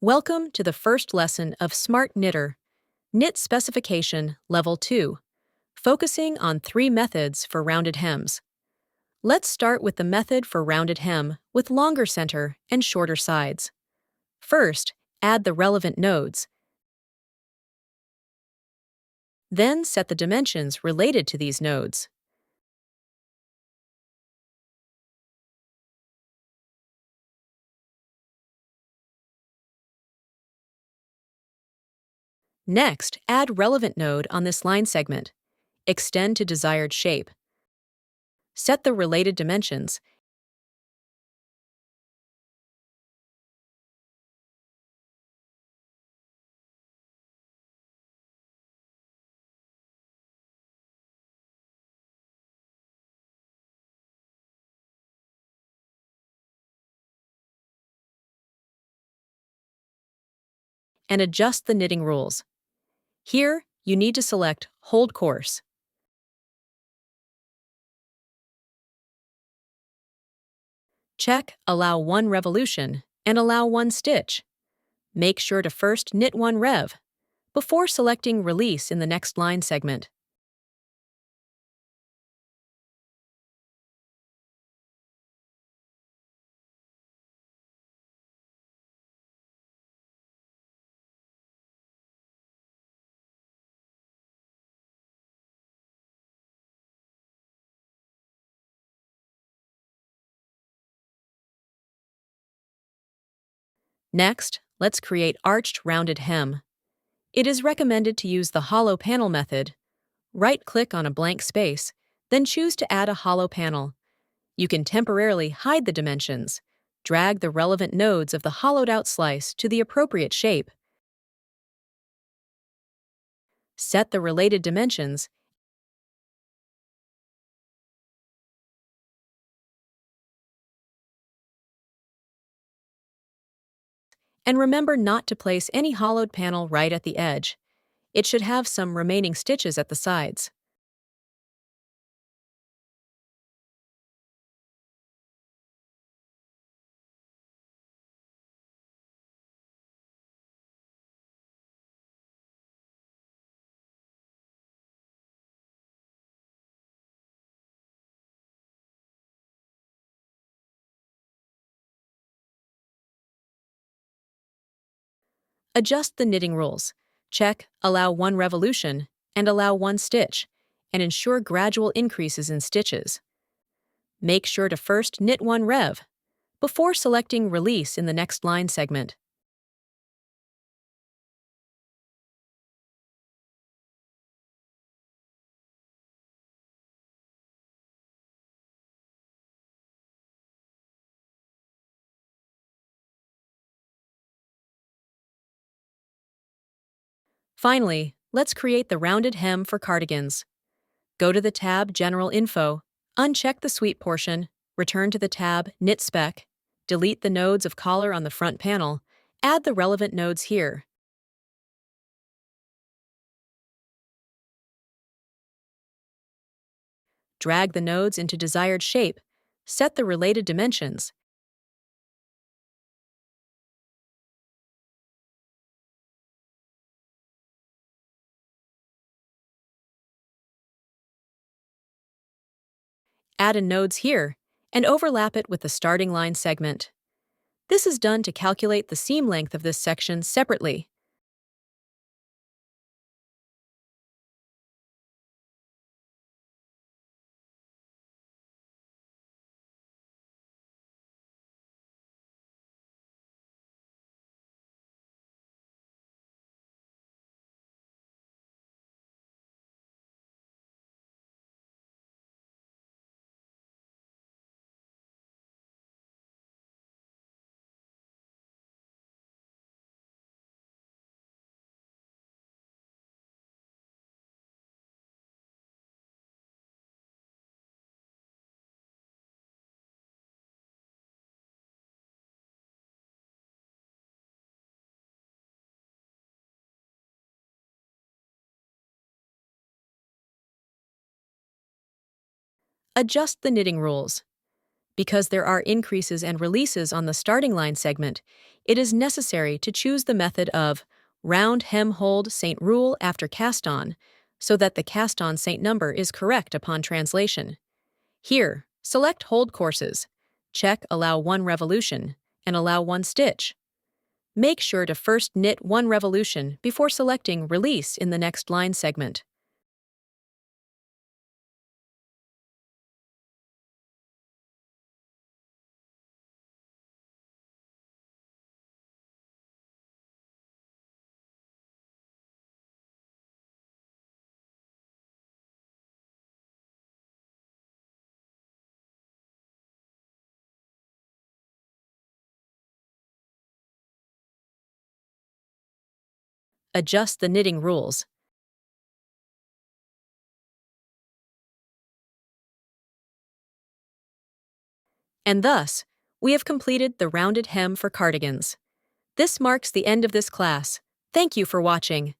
Welcome to the first lesson of SmartKnitter, Knit Specification Level 2, focusing on 3 methods for rounded hems. Let's start with the method for rounded hem with longer center and shorter sides. First, add the relevant nodes. Then set the dimensions related to these nodes. Next, add relevant node on this line segment. Extend to desired shape. Set the related dimensions and adjust the knitting rules. Here, you need to select Hold Course. Check Allow 1 revolution and allow 1 stitch. Make sure to first knit 1 rev before selecting Release in the next line segment. Next, let's create arched rounded hem. It is recommended to use the hollow panel method. Right-click on a blank space, then choose to add a hollow panel. You can temporarily hide the dimensions. Drag the relevant nodes of the hollowed-out slice to the appropriate shape. Set the related dimensions and remember not to place any hollowed panel right at the edge. It should have some remaining stitches at the sides. Adjust the knitting rules. Check Allow 1 revolution and allow 1 stitch, and ensure gradual increases in stitches. Make sure to first knit 1 rev before selecting Release in the next line segment. Finally, let's create the rounded hem for cardigans. Go to the tab General Info, uncheck the Suite portion, return to the tab Knit Spec, delete the nodes of collar on the front panel, add the relevant nodes here. Drag the nodes into desired shape, set the related dimensions, add in nodes here, and overlap it with the starting line segment. This is done to calculate the seam length of this section separately. Adjust the knitting rules. Because there are increases and releases on the starting line segment, it is necessary to choose the method of round hem hold Saint rule after cast on, so that the cast on Saint number is correct upon translation. Here, select hold courses, check allow 1 revolution, and allow 1 stitch. Make sure to first knit 1 revolution before selecting release in the next line segment. Adjust the knitting rules. And thus, we have completed the rounded hem for cardigans. This marks the end of this class. Thank you for watching.